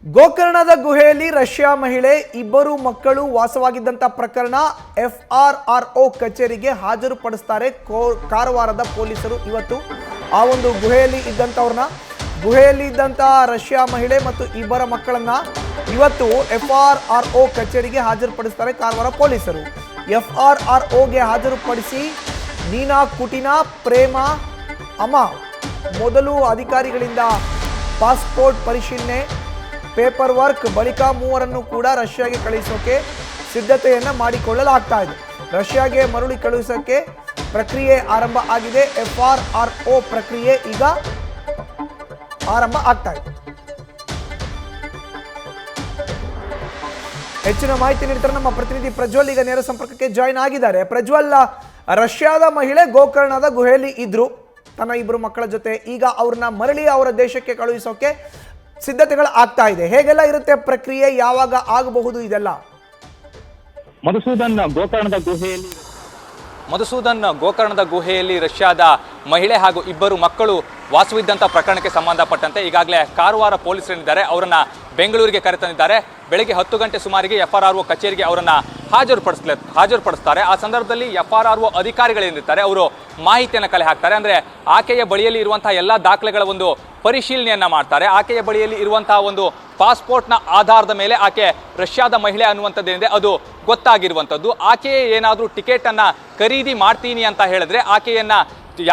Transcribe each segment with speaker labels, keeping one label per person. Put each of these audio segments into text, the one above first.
Speaker 1: ಗೋಕರ್ಣದ ಗುಹೆಯಲ್ಲಿ ರಷ್ಯಾ ಮಹಿಳೆ ಇಬ್ಬರು ಮಕ್ಕಳು ವಾಸವಾಗಿದ್ದಂಥ ಪ್ರಕರಣ FRRO ಕಚೇರಿಗೆ ಹಾಜರುಪಡಿಸ್ತಾರೆ ಕಾರವಾರದ ಪೊಲೀಸರು. ಇವತ್ತು ಆ ಒಂದು ಗುಹೆಯಲ್ಲಿ ಇದ್ದಂಥ ರಷ್ಯಾ ಮಹಿಳೆ ಮತ್ತು ಇಬ್ಬರ ಮಕ್ಕಳನ್ನ ಇವತ್ತು FRRO ಕಚೇರಿಗೆ ಹಾಜರುಪಡಿಸ್ತಾರೆ ಕಾರವಾರ ಪೊಲೀಸರು. FRROಗೆ ಹಾಜರುಪಡಿಸಿ ನೀನಾ ಕುಟಿನಾ ಪ್ರೇಮ ಅಮ್ಮ ಮೊದಲು ಅಧಿಕಾರಿಗಳಿಂದ ಪಾಸ್ಪೋರ್ಟ್ ಪರಿಶೀಲನೆ ಪೇಪರ್ ವರ್ಕ್ ಬಳಿಕ ಮೂವರನ್ನು ಕೂಡ ರಷ್ಯಾಗೆ ಕಳುಹಿಸೋಕೆ ಸಿದ್ಧತೆಯನ್ನು ಮಾಡಿಕೊಳ್ಳಲಾಗ್ತಾ ಇದೆ. ರಷ್ಯಾಗೆ ಮರಳಿ ಕಳುಹಿಸೋಕೆ ಪ್ರಕ್ರಿಯೆ ಆರಂಭ ಆಗಿದೆ. FRRO ಪ್ರಕ್ರಿಯೆ ಈಗ ಆರಂಭ ಆಗ್ತಾ ಇದೆ. ಹೆಚ್ಚಿನ ಮಾಹಿತಿ ನೀಡ್ತಾರೆ ನಮ್ಮ ಪ್ರತಿನಿಧಿ ಪ್ರಜ್ವಲ್. ಈಗ ನೇರ ಸಂಪರ್ಕಕ್ಕೆ ಜಾಯಿನ್ ಆಗಿದ್ದಾರೆ. ಪ್ರಜ್ವಲ್, ರಷ್ಯಾದ ಮಹಿಳೆ ಗೋಕರ್ಣದ ಗುಹೆಯಲ್ಲಿ ಇದ್ರು ತನ್ನ ಇಬ್ಬರು ಮಕ್ಕಳ ಜೊತೆ. ಈಗ ಅವ್ರನ್ನ ಮರಳಿ ಅವರ ದೇಶಕ್ಕೆ ಕಳುಹಿಸೋಕೆ ಸಿದ್ಧತೆಗಳು ಆಗ್ತಾ ಇದೆ. ಹೇಗೆಲ್ಲ ಇರುತ್ತೆ ಪ್ರಕ್ರಿಯೆ, ಯಾವಾಗ ಆಗಬಹುದು ಇದೆಲ್ಲ?
Speaker 2: ಮಧುಸೂದನ್, ಗೋಕರ್ಣದ ಗುಹೆಯಲ್ಲಿ ರಷ್ಯಾದ ಮಹಿಳೆ ಹಾಗೂ ಇಬ್ಬರು ಮಕ್ಕಳು ವಾಸವಿದ್ದಂಥ ಪ್ರಕರಣಕ್ಕೆ ಸಂಬಂಧಪಟ್ಟಂತೆ ಈಗಾಗಲೇ ಕಾರವಾರ ಪೊಲೀಸರಿದ್ದಾರೆ. ಅವರನ್ನ ಬೆಂಗಳೂರಿಗೆ ಕರೆತಂದಿದ್ದಾರೆ. ಬೆಳಗ್ಗೆ 10 ಗಂಟೆ ಸುಮಾರಿಗೆ FRRO ಕಚೇರಿಗೆ ಅವರನ್ನ ಹಾಜರುಪಡಿಸ್ತಾರೆ. ಆ ಸಂದರ್ಭದಲ್ಲಿ FRRO ಅಧಿಕಾರಿಗಳೇನಿರ್ತಾರೆ ಅವರು ಮಾಹಿತಿಯನ್ನು ಕಲೆ ಹಾಕ್ತಾರೆ. ಅಂದರೆ ಆಕೆಯ ಬಳಿಯಲ್ಲಿ ಇರುವಂತಹ ಎಲ್ಲ ದಾಖಲೆಗಳ ಒಂದು ಪರಿಶೀಲನೆಯನ್ನ ಮಾಡ್ತಾರೆ. ಆಕೆಯ ಬಳಿಯಲ್ಲಿ ಇರುವಂತಹ ಒಂದು ಪಾಸ್ಪೋರ್ಟ್ನ ಆಧಾರದ ಮೇಲೆ ಆಕೆ ರಷ್ಯಾದ ಮಹಿಳೆ ಅನ್ನುವಂಥದ್ದೇನಿದೆ ಅದು ಗೊತ್ತಾಗಿರುವಂಥದ್ದು. ಆಕೆಯೇ ಏನಾದರೂ ಟಿಕೆಟನ್ನು ಖರೀದಿ ಮಾಡ್ತೀನಿ ಅಂತ ಹೇಳಿದ್ರೆ ಆಕೆಯನ್ನ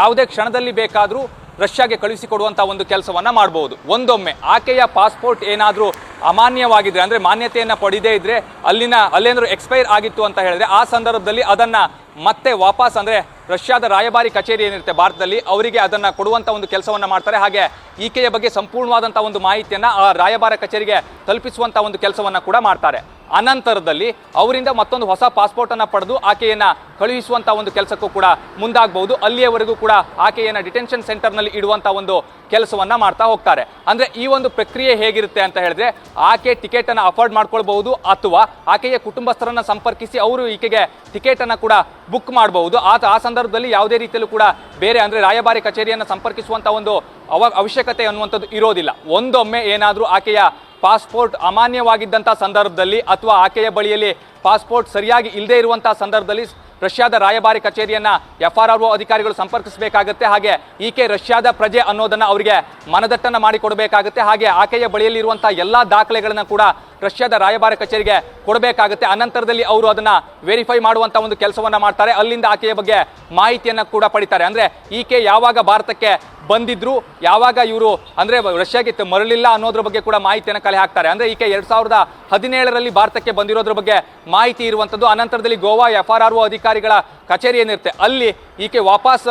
Speaker 2: ಯಾವುದೇ ಕ್ಷಣದಲ್ಲಿ ಬೇಕಾದರೂ ರಷ್ಯಾಗೆ ಕಳುಹಿಸಿಕೊಡುವಂಥ ಒಂದು ಕೆಲಸವನ್ನ ಮಾಡಬಹುದು. ಒಂದೊಮ್ಮೆ ಆಕೆಯ ಪಾಸ್ಪೋರ್ಟ್ ಏನಾದರೂ ಅಮಾನ್ಯವಾಗಿದ್ರೆ, ಅಂದರೆ ಮಾನ್ಯತೆಯನ್ನು ಪಡೆದೇ ಇದ್ರೆ, ಅಲ್ಲೇನಾದರೂ ಎಕ್ಸ್ಪೈರ್ ಆಗಿತ್ತು ಅಂತ ಹೇಳಿದ್ರೆ ಆ ಸಂದರ್ಭದಲ್ಲಿ ಅದನ್ನ ಮತ್ತೆ ವಾಪಸ್, ಅಂದರೆ ರಷ್ಯಾದ ರಾಯಭಾರಿ ಕಚೇರಿ ಏನಿರುತ್ತೆ ಭಾರತದಲ್ಲಿ, ಅವರಿಗೆ ಅದನ್ನ ಕೊಡುವಂಥ ಒಂದು ಕೆಲಸವನ್ನ ಮಾಡ್ತಾರೆ. ಹಾಗೆ ಈಕೆಯ ಬಗ್ಗೆ ಸಂಪೂರ್ಣವಾದಂಥ ಒಂದು ಮಾಹಿತಿಯನ್ನ ಆ ರಾಯಭಾರ ಕಚೇರಿಗೆ ತಲುಪಿಸುವಂಥ ಒಂದು ಕೆಲಸವನ್ನ ಕೂಡ ಮಾಡ್ತಾರೆ. ಅನಂತರದಲ್ಲಿ ಅವರಿಂದ ಮತ್ತೊಂದು ಹೊಸ ಪಾಸ್ಪೋರ್ಟ್ ಅನ್ನು ಪಡೆದು ಆಕೆಯನ್ನ ಕಳುಹಿಸುವಂತ ಒಂದು ಕೆಲಸಕ್ಕೂ ಕೂಡ ಮುಂದಾಗಬಹುದು. ಅಲ್ಲಿಯವರೆಗೂ ಕೂಡ ಆಕೆಯನ್ನ ಡಿಟೆನ್ಷನ್ ಸೆಂಟರ್ನಲ್ಲಿ ಇಡುವಂತ ಒಂದು ಕೆಲಸವನ್ನ ಮಾಡ್ತಾ ಹೋಗ್ತಾರೆ. ಅಂದ್ರೆ ಈ ಒಂದು ಪ್ರಕ್ರಿಯೆ ಹೇಗಿರುತ್ತೆ ಅಂತ ಹೇಳಿದ್ರೆ, ಆಕೆ ಟಿಕೆಟ್ ಅನ್ನು ಅಫೋರ್ಡ್ ಮಾಡ್ಕೊಳ್ಬಹುದು ಅಥವಾ ಆಕೆಯ ಕುಟುಂಬಸ್ಥರನ್ನ ಸಂಪರ್ಕಿಸಿ ಅವರು ಈಕೆಗೆ ಟಿಕೆಟ್ ಅನ್ನ ಕೂಡ ಬುಕ್ ಮಾಡಬಹುದು. ಆ ಸಂದರ್ಭದಲ್ಲಿ ಯಾವುದೇ ರೀತಿಯಲ್ಲೂ ಕೂಡ ಬೇರೆ, ಅಂದ್ರೆ ರಾಯಭಾರಿ ಕಚೇರಿಯನ್ನು ಸಂಪರ್ಕಿಸುವಂತ ಒಂದು ಅವಶ್ಯಕತೆ ಅನ್ನುವಂಥದ್ದು ಇರೋದಿಲ್ಲ. ಒಂದೊಮ್ಮೆ ಏನಾದರೂ ಆಕೆಯ ಪಾಸ್ಪೋರ್ಟ್ ಅಮಾನ್ಯವಾಗಿದ್ದಂಥ ಸಂದರ್ಭದಲ್ಲಿ ಅಥವಾ ಆಕೆಯ ಬಳಿಯಲ್ಲಿ ಪಾಸ್ಪೋರ್ಟ್ ಸರಿಯಾಗಿ ಇಲ್ಲದೆ ಇರುವಂತಹ ಸಂದರ್ಭದಲ್ಲಿ ರಷ್ಯಾದ ರಾಯಭಾರಿ ಕಚೇರಿಯನ್ನ FRRO ಅಧಿಕಾರಿಗಳು ಸಂಪರ್ಕಿಸಬೇಕಾಗುತ್ತೆ. ಹಾಗೆ ಈಕೆ ರಷ್ಯಾದ ಪ್ರಜೆ ಅನ್ನೋದನ್ನ ಅವರಿಗೆ ಮನದಟ್ಟನ್ನು ಮಾಡಿಕೊಡಬೇಕಾಗುತ್ತೆ. ಹಾಗೆ ಆಕೆಯ ಬಳಿಯಲ್ಲಿ ಇರುವಂತಹ ಎಲ್ಲಾ ದಾಖಲೆಗಳನ್ನ ಕೂಡ ರಷ್ಯಾದ ರಾಯಭಾರ ಕಚೇರಿಗೆ ಕೊಡಬೇಕಾಗುತ್ತೆ. ಅನಂತರದಲ್ಲಿ ಅವರು ಅದನ್ನ ವೆರಿಫೈ ಮಾಡುವಂತ ಒಂದು ಕೆಲಸವನ್ನ ಮಾಡ್ತಾರೆ. ಅಲ್ಲಿಂದ ಆಕೆಯ ಬಗ್ಗೆ ಮಾಹಿತಿಯನ್ನ ಕೂಡ ಪಡಿತಾರೆ. ಅಂದ್ರೆ ಈಕೆ ಯಾವಾಗ ಭಾರತಕ್ಕೆ ಬಂದಿದ್ರು, ಯಾವಾಗ ಇವರು ಅಂದ್ರೆ ರಷ್ಯಾಗೆ ಮರಳಿಲ್ಲ ಅನ್ನೋದ್ರ ಬಗ್ಗೆ ಕೂಡ ಮಾಹಿತಿಯನ್ನು ಕಲೆ ಹಾಕ್ತಾರೆ. ಅಂದ್ರೆ ಈಕೆ 2017ರಲ್ಲಿ ಭಾರತಕ್ಕೆ ಬಂದಿರೋದ್ರ ಬಗ್ಗೆ ಮಾಹಿತಿ ಇರುವಂತದ್ದು. ಅನಂತರದಲ್ಲಿ ಗೋವಾ FRRO ಅಧಿಕಾರಿಗಳ ಕಚೇರಿ ಏನಿರುತ್ತೆ ಅಲ್ಲಿ ಈಕೆ ವಾಪಸ್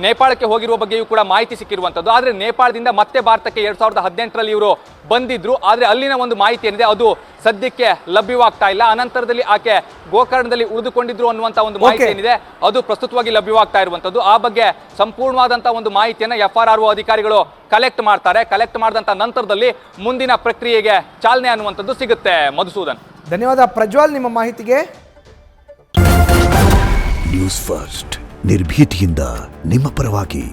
Speaker 2: ನೇಪಾಳಕ್ಕೆ ಹೋಗಿರುವ ಬಗ್ಗೆಯೂ ಕೂಡ ಮಾಹಿತಿ ಸಿಕ್ಕಿರುವಂಥದ್ದು. ಆದರೆ ನೇಪಾಳದಿಂದ ಮತ್ತೆ ಭಾರತಕ್ಕೆ 2018ರಲ್ಲಿ ಇವರು ಬಂದಿದ್ರು. ಆದರೆ ಅಲ್ಲಿನ ಒಂದು ಮಾಹಿತಿ ಏನಿದೆ ಅದು ಸದ್ಯಕ್ಕೆ ಲಭ್ಯವಾಗ್ತಾ ಇಲ್ಲ. ಅನಂತರದಲ್ಲಿ ಆಕೆ ಗೋಕರ್ಣದಲ್ಲಿ ಉಳಿದುಕೊಂಡಿದ್ರು ಅನ್ನುವಂಥ ಒಂದು ಮಾಹಿತಿ ಏನಿದೆ ಅದು ಪ್ರಸ್ತುತವಾಗಿ ಲಭ್ಯವಾಗ್ತಾ ಇರುವಂಥದ್ದು. ಆ ಬಗ್ಗೆ ಸಂಪೂರ್ಣವಾದಂಥ ಒಂದು ಮಾಹಿತಿಯನ್ನು FRRO ಅಧಿಕಾರಿಗಳು ಕಲೆಕ್ಟ್ ಮಾಡ್ತಾರೆ. ಕಲೆಕ್ಟ್ ಮಾಡಿದಂಥ ನಂತರದಲ್ಲಿ ಮುಂದಿನ ಪ್ರಕ್ರಿಯೆಗೆ ಚಾಲನೆ ಅನ್ನುವಂಥದ್ದು ಸಿಗುತ್ತೆ. ಮಧುಸೂದನ್,
Speaker 1: ಧನ್ಯವಾದ ಪ್ರಜ್ವಲ್ ನಿಮ್ಮ ಮಾಹಿತಿಗೆ.
Speaker 3: ನ್ಯೂಸ್ ಫಸ್ಟ್, ನಿರ್ಭೀತಿಯಿಂದ ನಿಮ್ಮ ಪರವಾಗಿ.